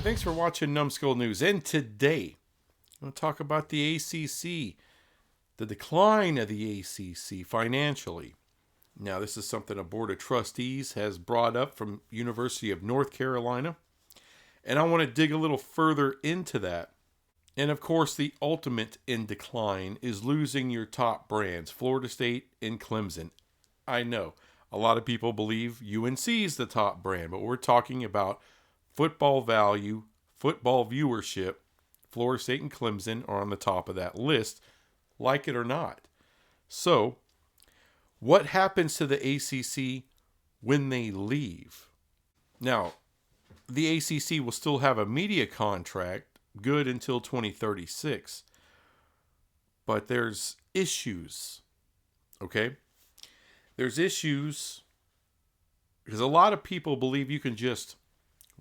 thanks for watching Numbskull News. And today, I'm going to talk about the ACC, the decline of the ACC financially. Now, this is something a board of trustees has brought up from University of North Carolina. And I want to dig a little further into that. And of course, the ultimate in decline is losing your top brands, Florida State and Clemson. I know a lot of people believe UNC is the top brand, but we're talking about football value, football viewership. Florida State and Clemson are on the top of that list, like it or not. So, what happens to the ACC when they leave? Now, the ACC will still have a media contract good until 2036. But there's issues, okay? There's issues because a lot of people believe you can just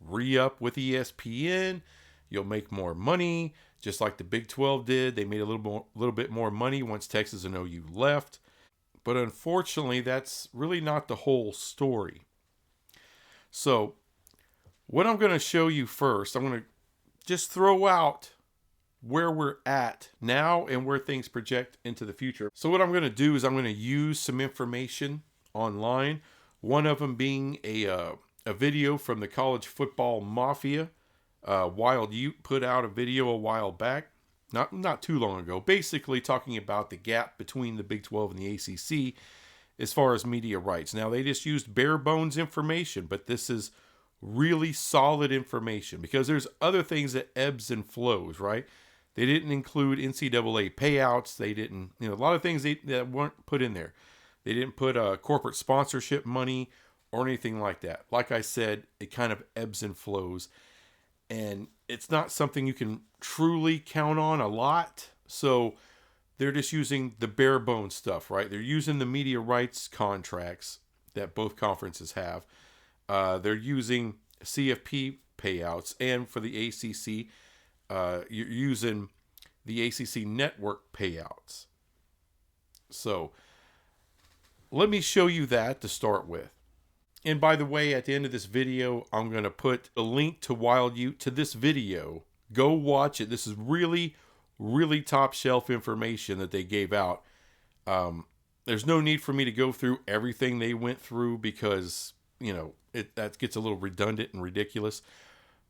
re-up with ESPN. You'll make more money, just like the Big 12 did. They made a little bit more money once Texas and OU left. But unfortunately, that's really not the whole story. So, what I'm going to show you first, I'm going to just throw out where we're at now and where things project into the future. So what I'm going to do is I'm going to use some information online. One of them being a video from the College Football Mafia. Wild Ute put out a video a while back, not too long ago, basically talking about the gap between the Big 12 and the ACC as far as media rights. Now, they just used bare bones information, but this is really solid information because there's other things that ebbs and flows, right? They didn't include NCAA payouts. They didn't, a lot of things that weren't put in there. They didn't put corporate sponsorship money or anything like that. Like I said, it kind of ebbs and flows. And it's not something you can truly count on a lot. So they're just using the bare bones stuff, right? They're using the media rights contracts that both conferences have. They're using CFP payouts. And for the ACC, you're using the ACC network payouts. So let me show you that to start with. And by the way, at the end of this video, I'm going to put a link to Wild Ute to this video. Go watch it. This is really, really top shelf information that they gave out. There's no need for me to go through everything they went through because, that gets a little redundant and ridiculous.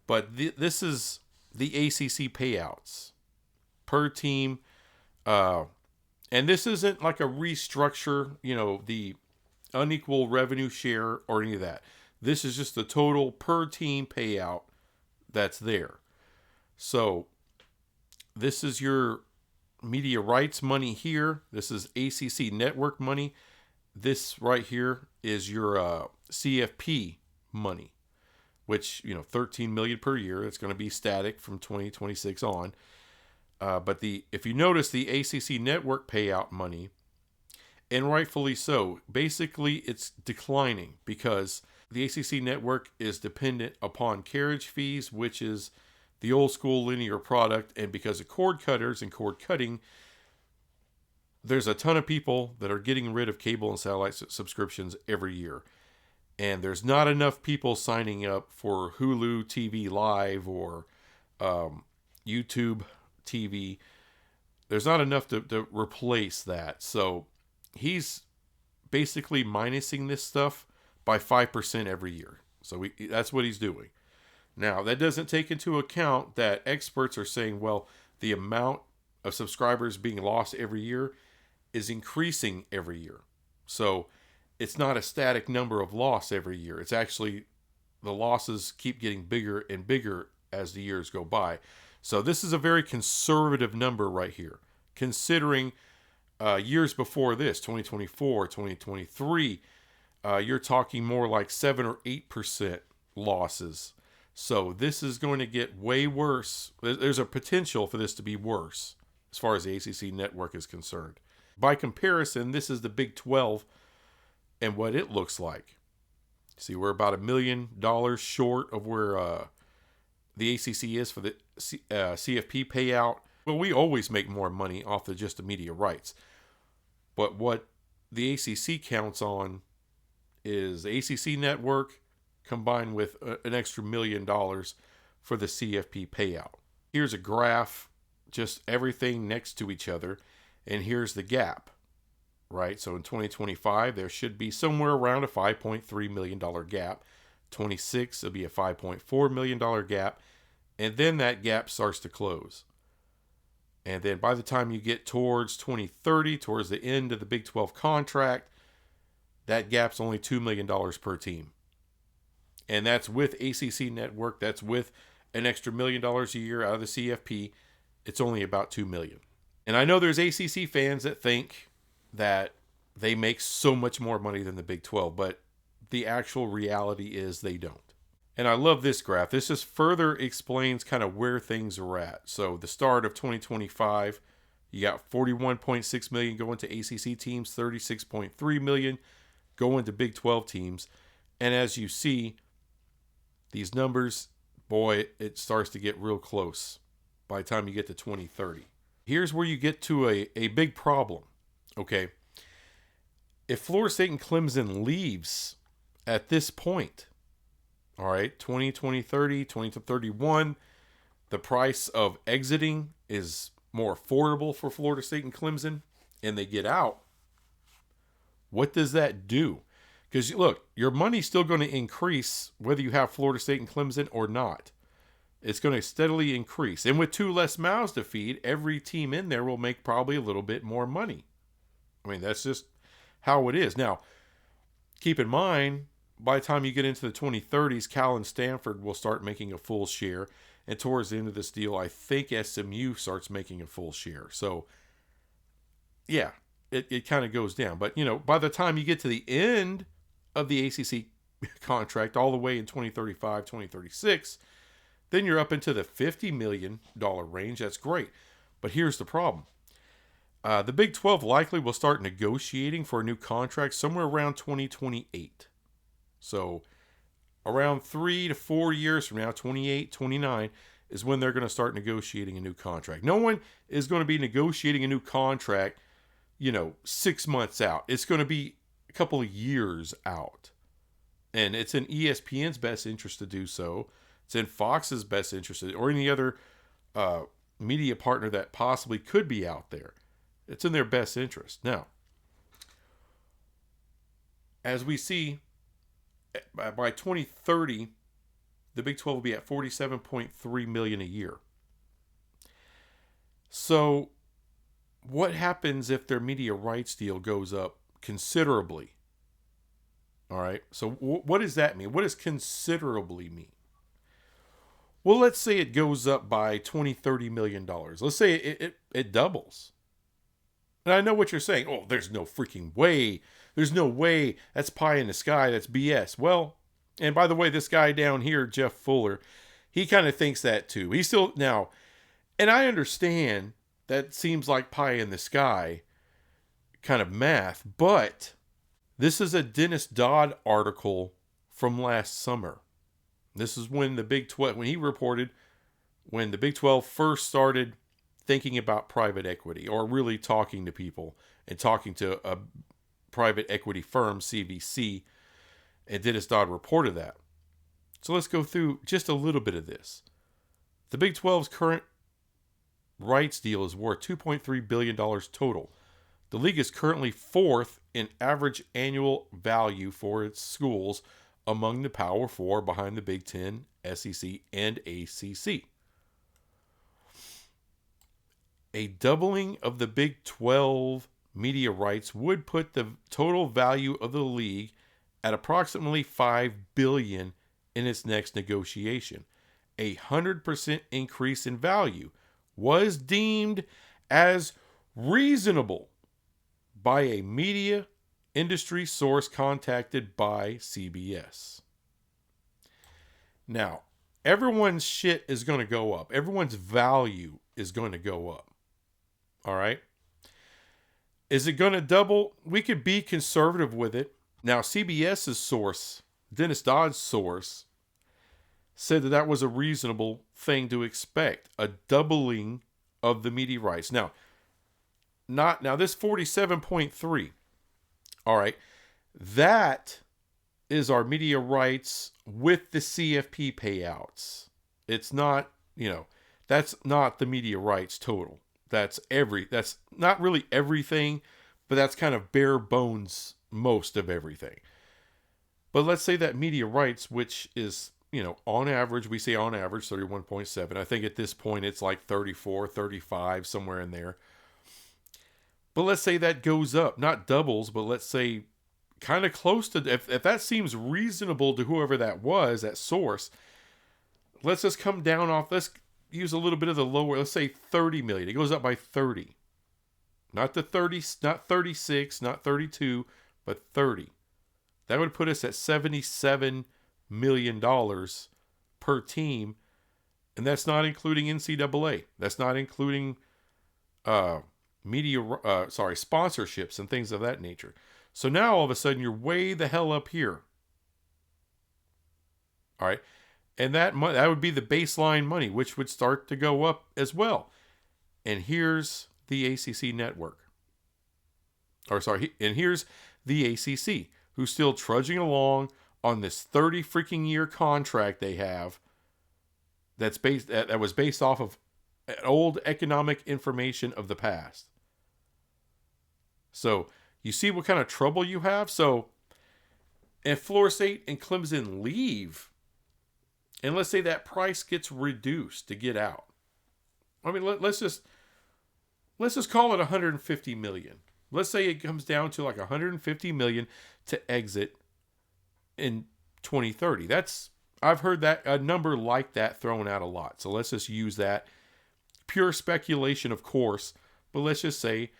But this is the ACC payouts per team. And this isn't like a restructure, the unequal revenue share or any of that. This is just the total per team payout that's there. So this is your media rights money here. This is ACC network money. This right here is your CFP money, which, $13 million per year. It's going to be static from 2026 on. But if you notice the ACC network payout money, and rightfully so, basically it's declining because the ACC network is dependent upon carriage fees, which is the old school linear product. And because of cord cutters and cord cutting, there's a ton of people that are getting rid of cable and satellite subscriptions every year. And there's not enough people signing up for Hulu TV Live or YouTube TV. There's not enough to replace that. So he's basically minusing this stuff by 5% every year. So that's what he's doing. Now, that doesn't take into account that experts are saying, well, the amount of subscribers being lost every year is increasing every year. So it's not a static number of loss every year. It's actually the losses keep getting bigger and bigger as the years go by. So this is a very conservative number right here, considering years before this, 2024, 2023, you're talking more like 7 or 8% losses. So this is going to get way worse. There's a potential for this to be worse as far as the ACC network is concerned. By comparison, this is the Big 12 and what it looks like. See, we're about $1 million short of where the ACC is for the CFP payout. Well, we always make more money off of just the media rights. But what the ACC counts on is the ACC network combined with an extra $1 million for the CFP payout. Here's a graph, just everything next to each other, and here's the gap, right? So in 2025, there should be somewhere around a $5.3 million gap. 26, it'll be a $5.4 million gap, and then that gap starts to close. And then by the time you get towards 2030, towards the end of the Big 12 contract, that gap's only $2 million per team. And that's with ACC network. That's with an extra $1 million a year out of the CFP. It's only about $2 million. And I know there's ACC fans that think that they make so much more money than the Big 12, but the actual reality is they don't. And I love this graph. This just further explains kind of where things are at. So the start of 2025, you got $41.6 million going to ACC teams, $36.3 million going to Big 12 teams. And as you see, these numbers, boy, it starts to get real close by the time you get to 2030. Here's where you get to a big problem, okay? If Florida State and Clemson leaves at this point, all right, 2030, 2031, the price of exiting is more affordable for Florida State and Clemson, and they get out. What does that do? Because look, your money's still going to increase whether you have Florida State and Clemson or not. It's going to steadily increase. And with two less mouths to feed, every team in there will make probably a little bit more money. I mean, that's just how it is. Now, keep in mind, by the time you get into the 2030s, Cal and Stanford will start making a full share. And towards the end of this deal, I think SMU starts making a full share. So, yeah, it kind of goes down. But, you know, by the time you get to the end of the ACC contract, all the way in 2035, 2036, then you're up into the $50 million range. That's great. But here's the problem. The Big 12 likely will start negotiating for a new contract somewhere around 2028. So around 3 to 4 years from now, 28, 29, is when they're going to start negotiating a new contract. No one is going to be negotiating a new contract, 6 months out. It's going to be a couple of years out. And it's in ESPN's best interest to do so. It's in Fox's best interest, or any other media partner that possibly could be out there. It's in their best interest. Now, as we see, by 2030, the Big 12 will be at $47.3 million a year. So, what happens if their media rights deal goes up considerably? All right. So, what does that mean? What does considerably mean? Well, let's say it goes up by $20-30 million. Let's say it doubles. And I know what you're saying. Oh, there's no freaking way. There's no way. That's pie in the sky. That's BS. Well, and by the way, this guy down here, Jeff Fuller, he kind of thinks that too. He's still now, and I understand that seems like pie in the sky kind of math, but this is a Dennis Dodd article from last summer. This is when the Big 12, when he reported when the Big 12 first started thinking about private equity, or really talking to people and talking to a private equity firm, CVC, and Dennis Dodd reported that. So let's go through just a little bit of this. The Big 12's current rights deal is worth $2.3 billion total. The league is currently fourth in average annual value for its schools among the Power Four, behind the Big Ten, SEC, and ACC. A doubling of the Big 12 media rights would put the total value of the league at approximately $5 billion in its next negotiation. 100% increase in value was deemed as reasonable by a media industry source contacted by CBS. Now, everyone's shit is going to go up. Everyone's value is going to go up. All right. Is it going to double? We could be conservative with it. Now, CBS's source, Dennis Dodd's source, said that was a reasonable thing to expect, a doubling of the media rights. Now this 47.3. All right. That is our media rights with the CFP payouts. It's not, that's not the media rights total. That's not really everything, but that's kind of bare bones most of everything. But let's say that media rights, which is, on average, we say on average 31.7. I think at this point it's like 34, 35, somewhere in there. But let's say that goes up, not doubles, but let's say kind of close to, if that seems reasonable to whoever that was, that source, let's just come down off, let's use a little bit of the lower, let's say 30 million. It goes up by 30. Not the 30, not 36, not 32, but 30. That would put us at $77 million per team. And that's not including NCAA. That's not including sponsorships and things of that nature. So now all of a sudden you're way the hell up here. All right. And that would be the baseline money, which would start to go up as well. And here's the ACC network. And here's the ACC, who's still trudging along on this 30 freaking year contract they have that was based off of old economic information of the past. So you see what kind of trouble you have? So if Florida State and Clemson leave, and let's say that price gets reduced to get out. I mean, let's just call it 150 million. Let's say it comes down to like 150 million to exit in 2030. I've heard that a number like that thrown out a lot. So let's just use that. Pure speculation, of course, but let's just say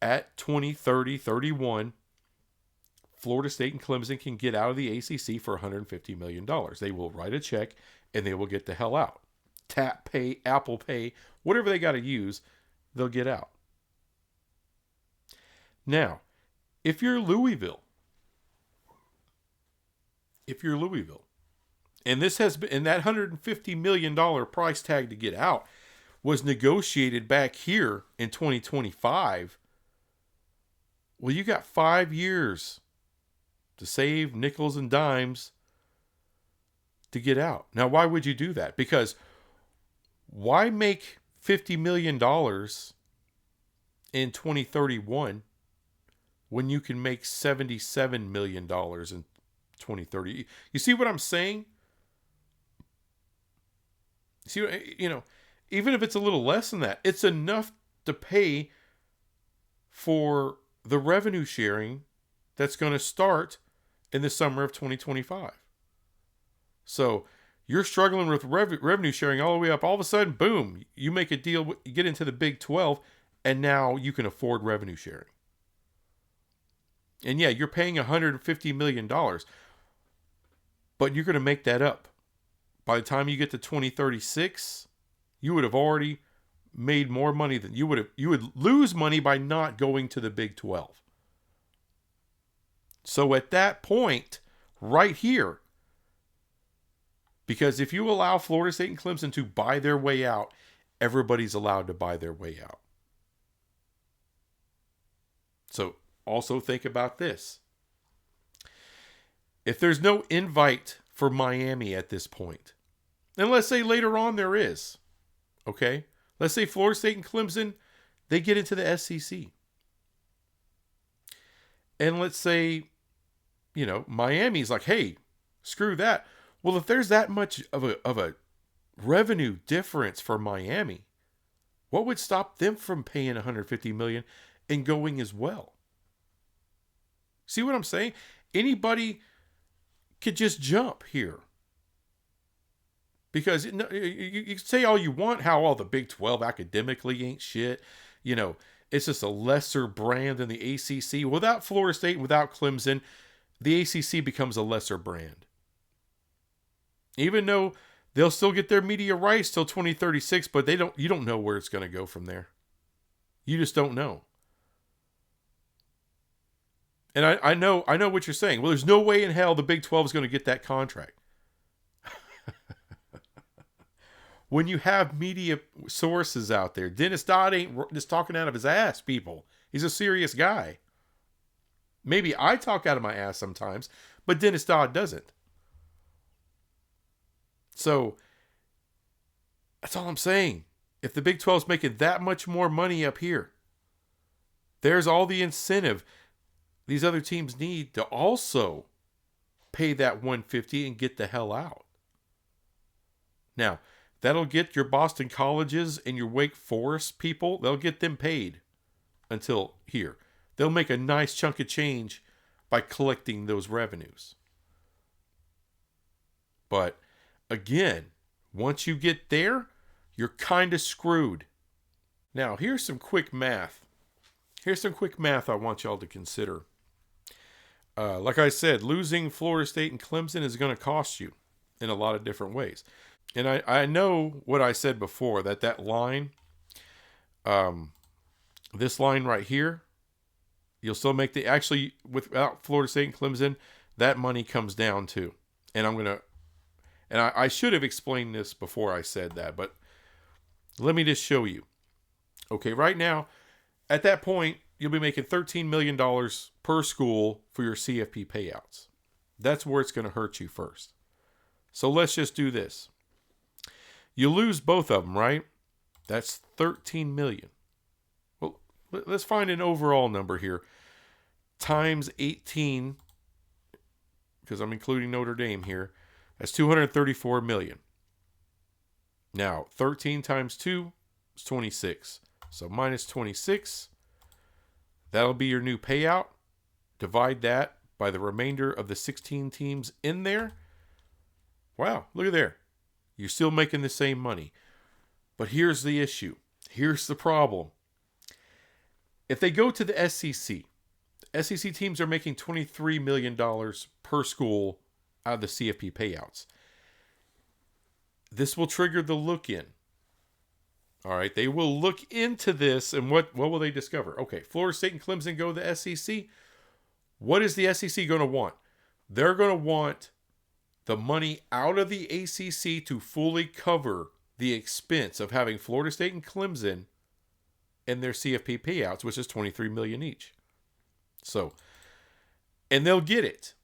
at 2030, 31, Florida State and Clemson can get out of the ACC for $150 million. They will write a check and they will get the hell out. Tap Pay, Apple Pay, whatever they got to use, they'll get out. Now, if you're Louisville, and this has been, and that $150 million price tag to get out was negotiated back here in 2025. Well, you got 5 years to save nickels and dimes to get out. Now, why would you do that? Because why make $50 million in 2031 when you can make $77 million in 2030? You see what I'm saying? See, even if it's a little less than that, it's enough to pay for the revenue sharing that's going to start in the summer of 2025. So you're struggling with revenue sharing all the way up. All of a sudden, boom, you make a deal, you get into the Big 12, and now you can afford revenue sharing. And yeah, you're paying $150 million, but you're going to make that up. By the time you get to 2036, you would have already made more money than you would lose money by not going to the Big 12. So at that point, right here, because if you allow Florida State and Clemson to buy their way out, everybody's allowed to buy their way out. So also think about this. If there's no invite for Miami at this point, and let's say later on there is, okay? Let's say Florida State and Clemson, they get into the SEC. And let's say, Miami's like, hey, screw that. Well, if there's that much of a revenue difference for Miami, what would stop them from paying $150 million and going as well? See what I'm saying? Anybody could just jump here. Because you say all you want how all the Big 12 academically ain't shit. It's just a lesser brand than the ACC. Without Florida State and without Clemson, the ACC becomes a lesser brand. Even though they'll still get their media rights till 2036, but you don't know where it's going to go from there. You just don't know. And I know what you're saying. Well, there's no way in hell the Big 12 is going to get that contract. When you have media sources out there, Dennis Dodd ain't just talking out of his ass, people. He's a serious guy. Maybe I talk out of my ass sometimes, but Dennis Dodd doesn't. So That's all I'm saying. If the Big 12 is making that much more money up here, there's all the incentive these other teams need to also pay that $150 and get the hell out. Now, that'll get your Boston Colleges and your Wake Forest people, they'll get them paid until here. They'll make a nice chunk of change by collecting those revenues. But again, once you get there, you're kind of screwed. Now, here's some quick math. I want y'all to consider. Like I said, losing Florida State and Clemson is going to cost you in a lot of different ways. And I know what I said before, that line, this line right here, you'll still make actually, without Florida State and Clemson, that money comes down too. And I should have explained this before I said that, but let me just show you. Okay, right now, at that point, you'll be making $13 million per school for your CFP payouts. That's where it's going to hurt you first. So let's just do this. You lose both of them, right? That's $13 million. Well, let's find an overall number here. Times 18, because I'm including Notre Dame here. That's $234 million. Now, 13 times 2 is 26. So minus 26. That'll be your new payout. Divide that by the remainder of the 16 teams in there. Wow, look at there. You're still making the same money. But here's the issue. Here's the problem. If they go to the SEC, the SEC teams are making $23 million per school out of the CFP payouts. This will trigger the look-in. All right, they will look into this, and what will they discover? Okay, Florida State and Clemson go to the SEC. What is the SEC going to want? They're going to want the money out of the ACC to fully cover the expense of having Florida State and Clemson in their CFP payouts, which is $23 million each. So, and they'll get it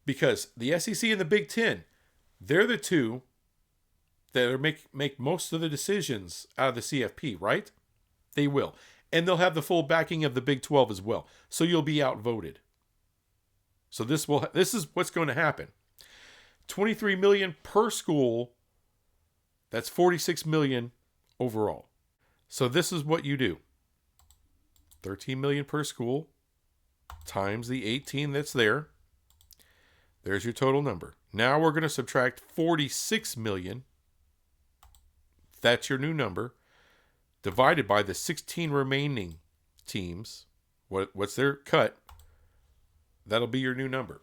because the SEC and the Big Ten, they're the two that are make most of the decisions out of the CFP, right? They will. And they'll have the full backing of the Big 12 as well. So you'll be outvoted. So this is what's going to happen. $23 million per school. That's $46 million overall. So this is what you do. $13 million per school times the 18 that's there. There's your total number. Now we're going to subtract $46 million. That's your new number. Divided by the 16 remaining teams. What's their cut? That'll be your new number.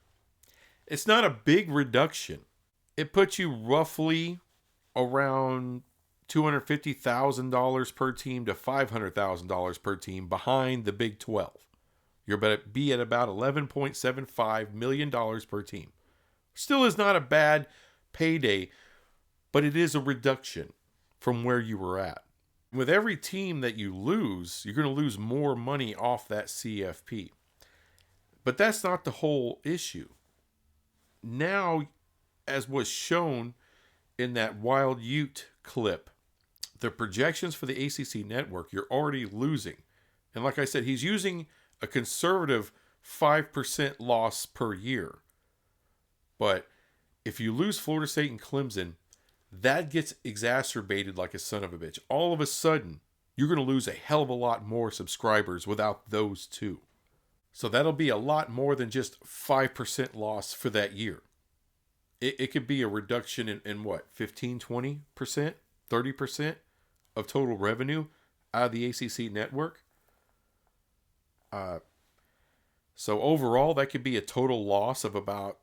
It's not a big reduction. It puts you roughly around $250,000 per team to $500,000 per team behind the Big 12. You're going to be at about $11.75 million per team. Still is not a bad payday, but it is a reduction from where you were at. With every team that you lose, you're going to lose more money off that CFP. But that's not the whole issue. Now, as was shown in that Wild Ute clip, the projections for the ACC network, you're already losing. And like I said, he's using a conservative 5% loss per year. But if you lose Florida State and Clemson, that gets exacerbated like a son of a bitch. All of a sudden, you're going to lose a hell of a lot more subscribers without those two. So that'll be a lot more than just 5% loss for that year. It could be a reduction in what, 15, 20%, 30% of total revenue out of the ACC network. So overall, that could be a total loss of about,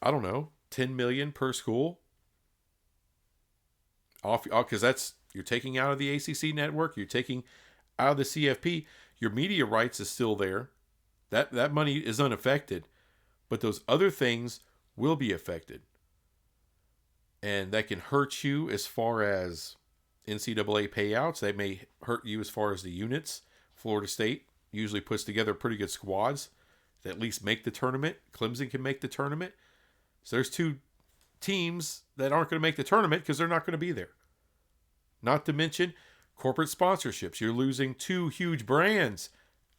I don't know, $10 million per school. Because that's, you're taking out of the ACC network, you're taking out of the CFP. Your media rights is still there. That money is unaffected, but those other things will be affected. And that can hurt you as far as NCAA payouts. They may hurt you as far as the units. Florida State usually puts together pretty good squads that at least make the tournament. Clemson can make the tournament. So there's two teams that aren't going to make the tournament because they're not going to be there. Not to mention corporate sponsorships. You're losing two huge brands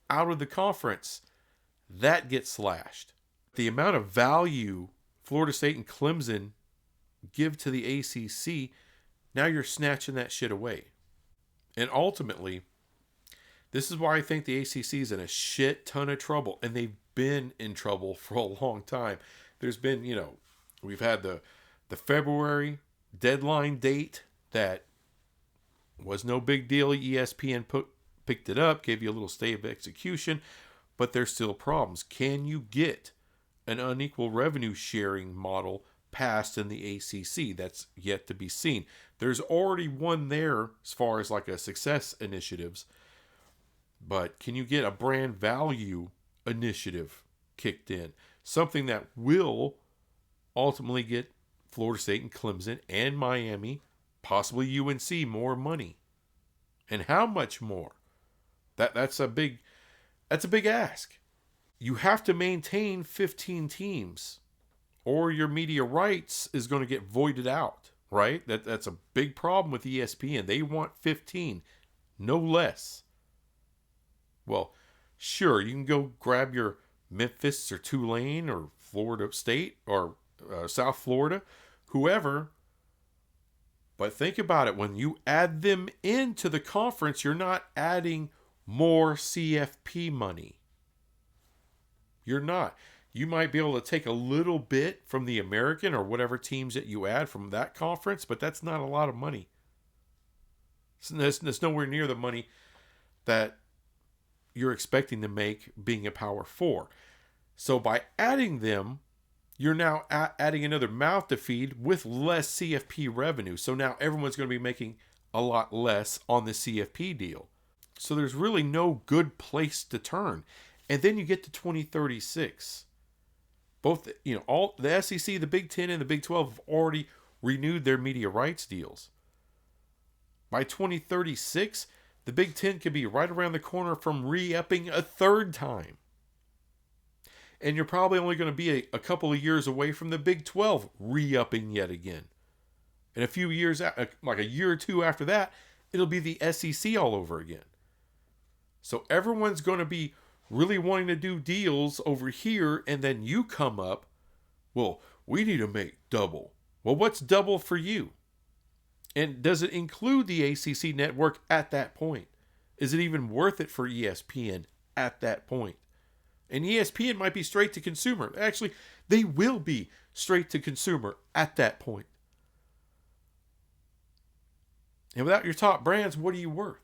out of the conference. That gets slashed. The amount of value Florida State and Clemson give to the ACC, now you're snatching that shit away. And ultimately, this is why I think the ACC is in a shit ton of trouble. And they've been in trouble for a long time. There's been, we've had the February deadline date that was no big deal. ESPN picked it up, gave you a little stay of execution, but there's still problems. Can you get an unequal revenue sharing model passed in the ACC? That's yet to be seen. There's already one there as far as like a success initiatives, but can you get a brand value initiative kicked in? Something that will ultimately get Florida State and Clemson and Miami, possibly UNC, more money. And how much more? That's a big ask. You have to maintain 15 teams or your media rights is going to get voided out, right? That's a big problem with ESPN. They want 15, no less. Well, sure, you can go grab your Memphis or Tulane or Florida State or South Florida, whoever. But think about it. When you add them into the conference, you're not adding more CFP money. You're not. You might be able to take a little bit from the American or whatever teams that you add from that conference, but that's not a lot of money. That's nowhere near the money that you're expecting to make being a Power 4. So by adding them, you're now adding another mouth to feed with less CFP revenue. So now everyone's going to be making a lot less on the CFP deal. So there's really no good place to turn. And then you get to 2036. Both, all the SEC, the Big 10, and the Big 12 have already renewed their media rights deals. By 2036, the Big 10 could be right around the corner from re-upping a third time. And you're probably only going to be a couple of years away from the Big 12 re-upping yet again. And a few years, like a year or two after that, it'll be the SEC all over again. So everyone's going to be really wanting to do deals over here, and then you come up, well, we need to make double. Well, what's double for you? And does it include the ACC network at that point? Is it even worth it for ESPN at that point? And ESPN might be straight to consumer. Actually, they will be straight to consumer at that point. And without your top brands, what are you worth?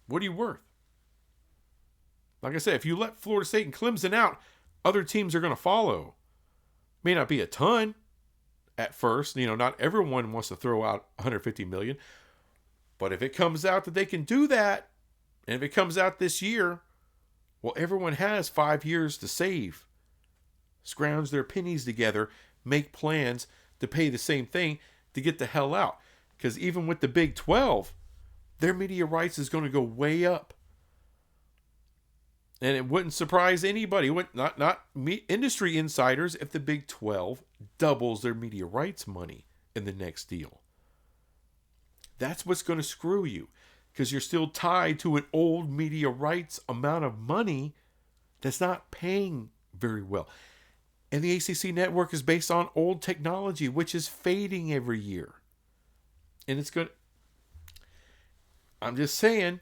What are you worth? Like I said, if you let Florida State and Clemson out, other teams are going to follow. May not be a ton at first. Not everyone wants to throw out $150 million. But if it comes out that they can do that, and if it comes out this year, well, everyone has 5 years to save. Scrounge their pennies together, make plans to pay the same thing to get the hell out. Because even with the Big 12, their media rights is going to go way up. And it wouldn't surprise anybody, not industry insiders, if the Big 12 doubles their media rights money in the next deal. That's what's going to screw you, because you're still tied to an old media rights amount of money that's not paying very well. And the ACC network is based on old technology, which is fading every year. And it's going to... I'm just saying,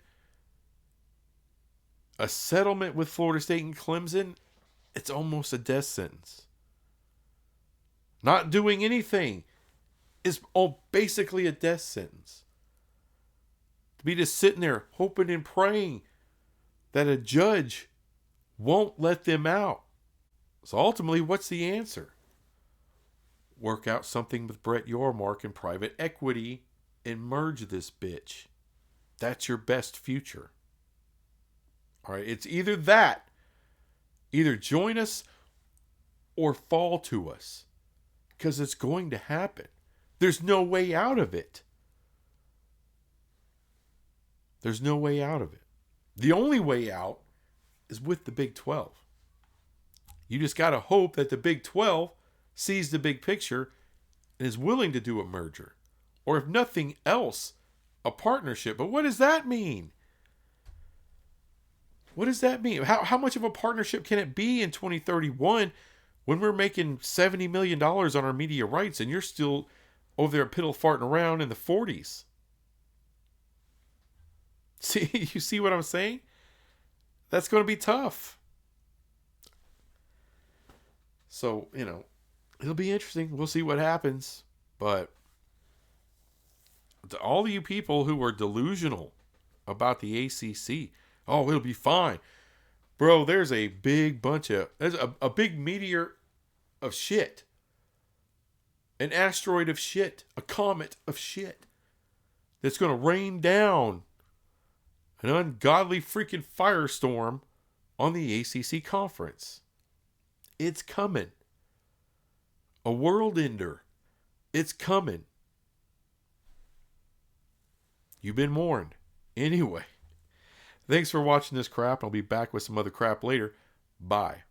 a settlement with Florida State and Clemson, it's almost a death sentence. Not doing anything is basically a death sentence. To be just sitting there hoping and praying that a judge won't let them out. So ultimately, what's the answer? Work out something with Brett Yormark and private equity and merge this bitch. That's your best future. All right, it's either that, either join us or fall to us, because it's going to happen. There's no way out of it. There's no way out of it. The only way out is with the Big 12. You just got to hope that the Big 12 sees the big picture and is willing to do a merger. or if nothing else, a partnership. But what does that mean? What does that mean? How much of a partnership can it be in 2031 when we're making $70 million on our media rights and you're still over there piddle farting around in the 40s? See, you see what I'm saying? That's going to be tough. So, it'll be interesting. We'll see what happens. But to all you people who are delusional about the ACC, oh, it'll be fine. Bro, there's a big there's a big meteor of shit. An asteroid of shit. A comet of shit. That's going to rain down an ungodly freaking firestorm on the ACC conference. It's coming. A world ender. It's coming. You've been warned. Anyway, thanks for watching this crap. I'll be back with some other crap later. Bye.